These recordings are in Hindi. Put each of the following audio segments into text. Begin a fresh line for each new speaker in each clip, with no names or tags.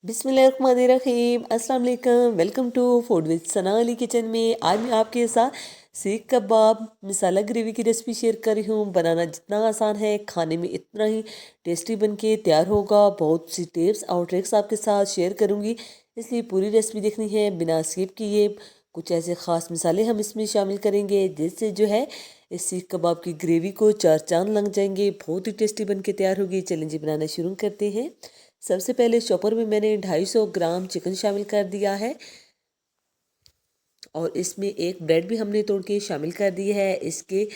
बिस्मिल्लाहिर्रहमानिर्रहीम, अस्सलाम वालेकुम। Welcome to food with Sana Ali kitchen में। आज मैं आपके साथ सीख कबाब मसाला ग्रेवी की रेसिपी शेयर कर रही हूँ। बनाना जितना आसान है, खाने में इतना ही टेस्टी बन के तैयार होगा। बहुत सी टिप्स और ट्रिक्स आपके साथ शेयर करूँगी, इसलिए पूरी रेसिपी देखनी है बिना स्किप किए। कुछ ऐसे ख़ास मसाले हम इसमें शामिल करेंगे जिससे जो है इस सीख कबाब की ग्रेवी को चार चांद लग जाएंगे। बहुत ही टेस्टी बन के तैयार होगी। चलें जी, बनाना शुरू करते हैं। सबसे पहले चॉपर में मैंने 250 ग्राम चिकन शामिल कर दिया है और इसमें एक ब्रेड भी हमने तोड़ के शामिल कर दी है। इसके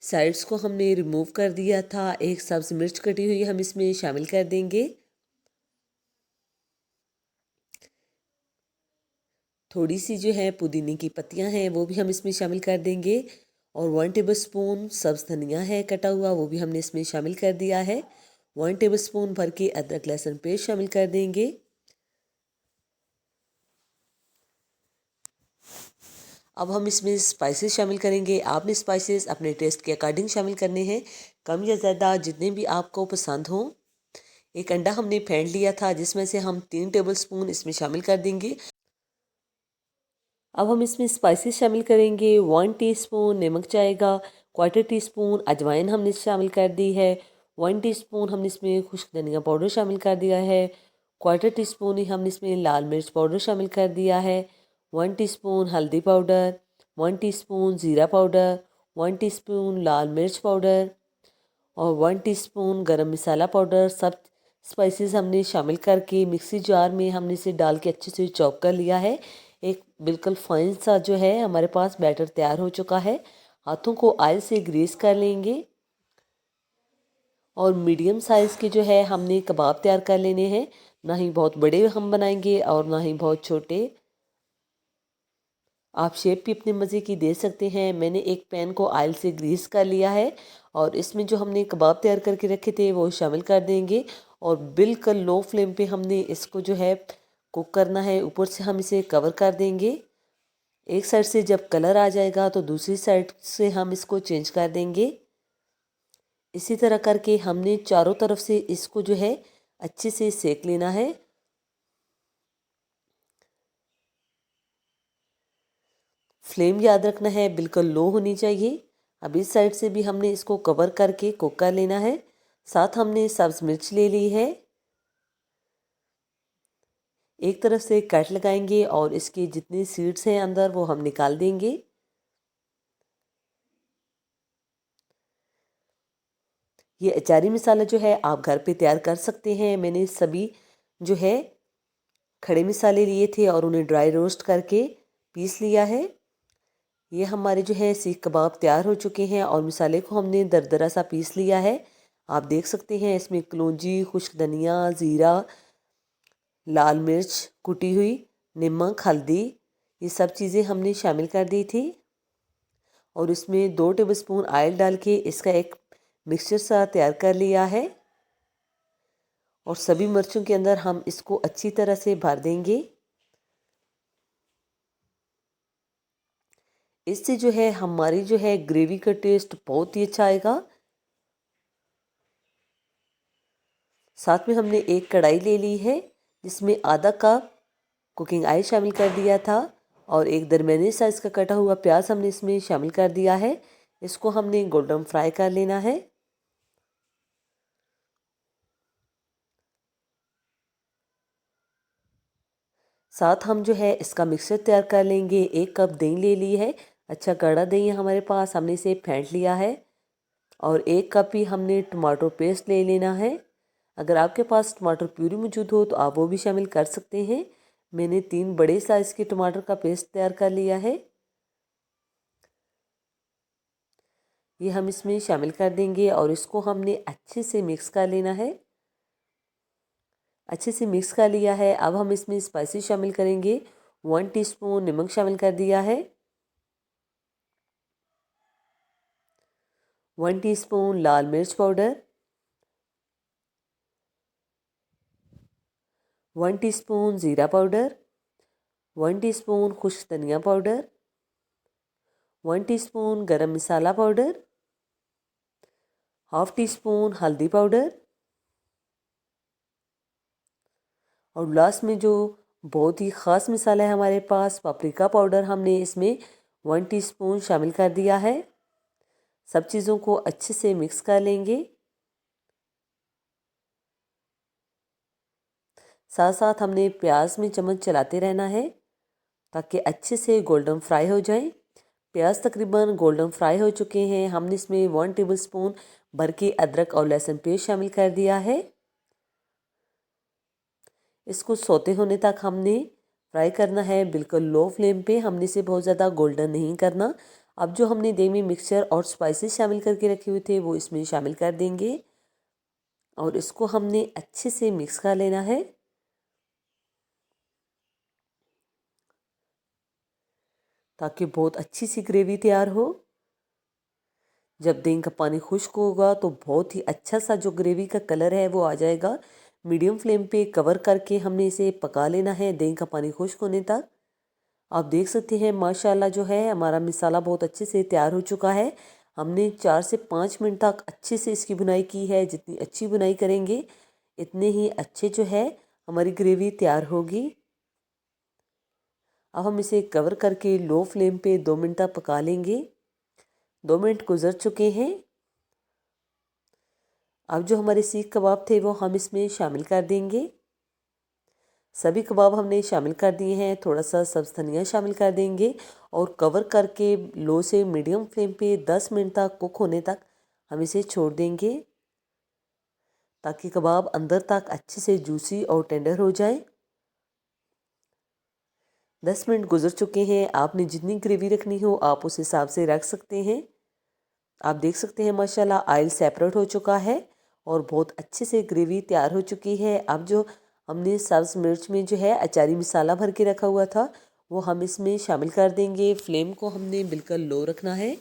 साइड्स को हमने रिमूव कर दिया था। एक सब्ज मिर्च कटी हुई हम इसमें शामिल कर देंगे। थोड़ी सी जो है पुदीने की पत्तियां हैं वो भी हम इसमें शामिल कर देंगे और 1 टेबलस्पून सब्ज धनिया है कटा हुआ, वो भी हमने इसमें शामिल कर दिया है। 1 टेबलस्पून भर के अदरक लहसुन पेस्ट शामिल कर देंगे। अब हम इसमें स्पाइसेस शामिल करेंगे। आपने स्पाइसेस अपने टेस्ट के अकॉर्डिंग शामिल करने हैं, कम या ज़्यादा जितने भी आपको पसंद हों। एक अंडा हमने फेंट लिया था जिसमें से हम 3 टेबलस्पून इसमें शामिल कर देंगे। अब हम इसमें स्पाइसेस शामिल करेंगे। 1 टीस्पून नमक जाएगा, 1/4 टीस्पून अजवाइन हमने शामिल कर दी है, 1 टीस्पून हमने इसमें खुश्क धनिया पाउडर शामिल कर दिया है, 1/4 टीस्पून ही हमने इसमें लाल मिर्च पाउडर शामिल कर दिया है, 1 टीस्पून हल्दी पाउडर, 1 टीस्पून ज़ीरा पाउडर, 1 टीस्पून लाल मिर्च पाउडर और 1 टीस्पून गरम मसाला पाउडर। सब स्पाइसेस हमने शामिल करके मिक्सी जार में हमने इसे डाल के अच्छे से चॉप कर लिया है। एक बिल्कुल फाइन सा जो है हमारे पास बैटर तैयार हो चुका है। हाथों को ऑयल से ग्रीस कर लेंगे और मीडियम साइज़ के जो है हमने कबाब तैयार कर लेने हैं। ना ही बहुत बड़े हम बनाएंगे और ना ही बहुत छोटे। आप शेप भी अपने मज़े की दे सकते हैं। मैंने एक पैन को ऑयल से ग्रीस कर लिया है और इसमें जो हमने कबाब तैयार करके रखे थे वो शामिल कर देंगे और बिल्कुल लो फ्लेम पे हमने इसको जो है कुक करना है। ऊपर से हम इसे कवर कर देंगे। एक साइड से जब कलर आ जाएगा तो दूसरी साइड से हम इसको चेंज कर देंगे। इसी तरह करके हमने चारों तरफ से इसको जो है अच्छे से सेक लेना है। फ्लेम याद रखना है, बिल्कुल लो होनी चाहिए। अब इस साइड से भी हमने इसको कवर करके कुक कर लेना है। साथ हमने सब्ज मिर्च ले ली है। एक तरफ से कट लगाएंगे और इसके जितने सीड्स हैं अंदर वो हम निकाल देंगे। ये अचारी मसाला जो है आप घर पे तैयार कर सकते हैं। मैंने सभी जो है खड़े मसाले लिए थे और उन्हें ड्राई रोस्ट करके पीस लिया है। ये हमारे जो है सीख कबाब तैयार हो चुके हैं और मसाले को हमने दरदरा सा पीस लिया है। आप देख सकते हैं इसमें कलौंजी, खुश्क धनिया, ज़ीरा, लाल मिर्च कुटी हुई, नमक, हल्दी, ये सब चीज़ें हमने शामिल कर दी थी और इसमें 2 टेबलस्पून ऑयल डाल के इसका एक मिक्सचर सा तैयार कर लिया है और सभी मिर्चों के अंदर हम इसको अच्छी तरह से भर देंगे। इससे जो है हमारी जो है ग्रेवी का टेस्ट बहुत ही अच्छा आएगा। साथ में हमने एक कढ़ाई ले ली है जिसमें आधा कप कुकिंग ऑयल शामिल कर दिया था और एक दरमियाने साइज़ का कटा हुआ प्याज हमने इसमें शामिल कर दिया है। इसको हमने गोल्डन फ्राई कर लेना है। साथ हम जो है इसका मिक्सचर तैयार कर लेंगे। 1 कप दही ले ली है, अच्छा गाढ़ा दही है हमारे पास, हमने इसे फेंट लिया है और 1 कप ही हमने टमाटो पेस्ट ले लेना है। अगर आपके पास टमाटर प्यूरी मौजूद हो तो आप वो भी शामिल कर सकते हैं। मैंने 3 बड़े साइज़ के टमाटर का पेस्ट तैयार कर लिया है। ये हम इसमें शामिल कर देंगे और इसको हमने अच्छे से मिक्स कर लेना है। अच्छे से मिक्स कर लिया है। अब हम इसमें स्पाइसेस शामिल करेंगे। 1 टीस्पून नमक शामिल कर दिया है, 1 टीस्पून लाल मिर्च पाउडर, 1 टीस्पून ज़ीरा पाउडर, 1 टीस्पून खुश्क धनिया पाउडर, 1 टीस्पून गरम मसाला पाउडर, हाफ टी स्पून हल्दी पाउडर और लास्ट में जो बहुत ही ख़ास मसाला है हमारे पास, पापरिका पाउडर, हमने इसमें 1 टीस्पून शामिल कर दिया है। सब चीज़ों को अच्छे से मिक्स कर लेंगे। साथ साथ हमने प्याज में चम्मच चलाते रहना है ताकि अच्छे से गोल्डन फ्राई हो जाए। प्याज तकरीबन गोल्डन फ्राई हो चुके हैं। हमने इसमें 1 टेबलस्पून भर के अदरक और लहसुन पेस्ट शामिल कर दिया है। इसको सौते होने तक हमने फ्राई करना है, बिल्कुल लो फ्लेम पे। हमने इसे बहुत ज़्यादा गोल्डन नहीं करना। अब जो हमने दही में मिक्सचर और स्पाइसेस शामिल करके रखे हुए थे वो इसमें शामिल कर देंगे और इसको हमने अच्छे से मिक्स कर लेना है ताकि बहुत अच्छी सी ग्रेवी तैयार हो। जब दही का पानी खुश्क होगा तो बहुत ही अच्छा सा जो ग्रेवी का कलर है वो आ जाएगा। मीडियम फ्लेम पे कवर करके हमने इसे पका लेना है दही का पानी खुश्क होने तक। आप देख सकते हैं माशाल्लाह जो है हमारा मसाला बहुत अच्छे से तैयार हो चुका है। हमने 4 से 5 मिनट तक अच्छे से इसकी बुनाई की है। जितनी अच्छी बुनाई करेंगे इतने ही अच्छे जो है हमारी ग्रेवी तैयार होगी। अब हम इसे कवर करके लो फ्लेम पे 2 मिनट तक पका लेंगे। 2 मिनट गुजर चुके हैं। अब जो हमारे सीख कबाब थे वो हम इसमें शामिल कर देंगे। सभी कबाब हमने शामिल कर दिए हैं। थोड़ा सा सब्ज़ धनिया शामिल कर देंगे और कवर करके लो से मीडियम फ्लेम पे 10 मिनट तक कुक होने तक हम इसे छोड़ देंगे ताकि कबाब अंदर तक अच्छे से जूसी और टेंडर हो जाए। 10 मिनट गुजर चुके हैं। आपने जितनी ग्रेवी रखनी हो आप उस हिसाब से रख सकते हैं। आप देख सकते हैं माशाल्लाह ऑयल सेपरेट हो चुका है और बहुत अच्छे से ग्रेवी तैयार हो चुकी है। अब जो हमने सब्ज़ मिर्च में जो है अचारी मसाला भर के रखा हुआ था वो हम इसमें शामिल कर देंगे। फ्लेम को हमने बिल्कुल लो रखना है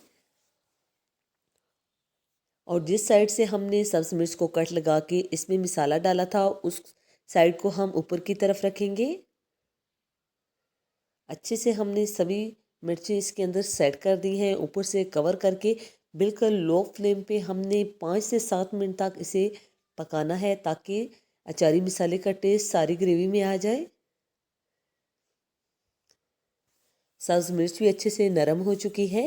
और जिस साइड से हमने सब्ज़ मिर्च को कट लगा के इसमें मसाला डाला था उस साइड को हम ऊपर की तरफ रखेंगे। अच्छे से हमने सभी मिर्चें इसके अंदर सेट कर दी हैं। ऊपर से कवर करके बिल्कुल लो फ्लेम पे हमने 5 से 7 मिनट तक इसे पकाना है ताकि अचारी मसाले का टेस्ट सारी ग्रेवी में आ जाए। सब्ज़ मिर्च भी अच्छे से नरम हो चुकी है।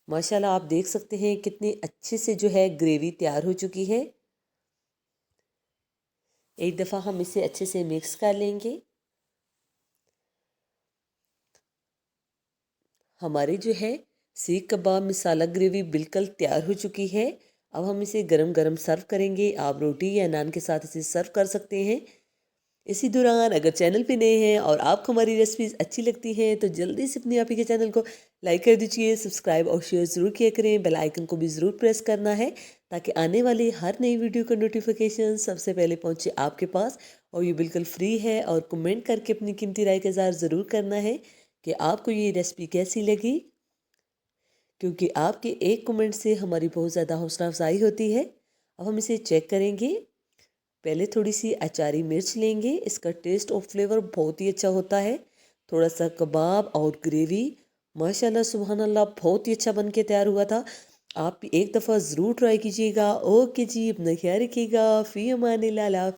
माशाल्लाह आप देख सकते हैं कितनी अच्छे से जो है ग्रेवी तैयार हो चुकी है। एक दफ़ा हम इसे अच्छे से मिक्स कर लेंगे। हमारी जो है सीख कबाब मसाला ग्रेवी बिल्कुल तैयार हो चुकी है। अब हम इसे गरम गरम सर्व करेंगे। आप रोटी या नान के साथ इसे सर्व कर सकते हैं। इसी दौरान अगर चैनल पे नए हैं और आपको हमारी रेसिपीज़ अच्छी लगती हैं तो जल्दी से अपने आप ही के चैनल को लाइक कर दीजिए, सब्सक्राइब और शेयर ज़रूर किया करें। बेल आइकन को भी ज़रूर प्रेस करना है ताकि आने वाली हर नई वीडियो का नोटिफिकेशन सबसे पहले पहुंचे आपके पास। और ये बिल्कुल फ्री है और कमेंट करके अपनी कीमती राय का इज़हार ज़रूर करना है कि आपको ये रेसिपी कैसी लगी, क्योंकि आपके एक कमेंट से हमारी बहुत ज़्यादा हौसला अफजाई होती है। अब हम इसे चेक करेंगे। पहले थोड़ी सी अचारी मिर्च लेंगे, इसका टेस्ट और फ्लेवर बहुत ही अच्छा होता है। थोड़ा सा कबाब और ग्रेवी, माशाल्लाह सुभान अल्लाह बहुत ही अच्छा बन के तैयार हुआ था। आप भी एक दफ़ा ज़रूर ट्राई कीजिएगा। ओके जी, अपना ख्याल रखिएगा। फ़ी अमान अल्लाह।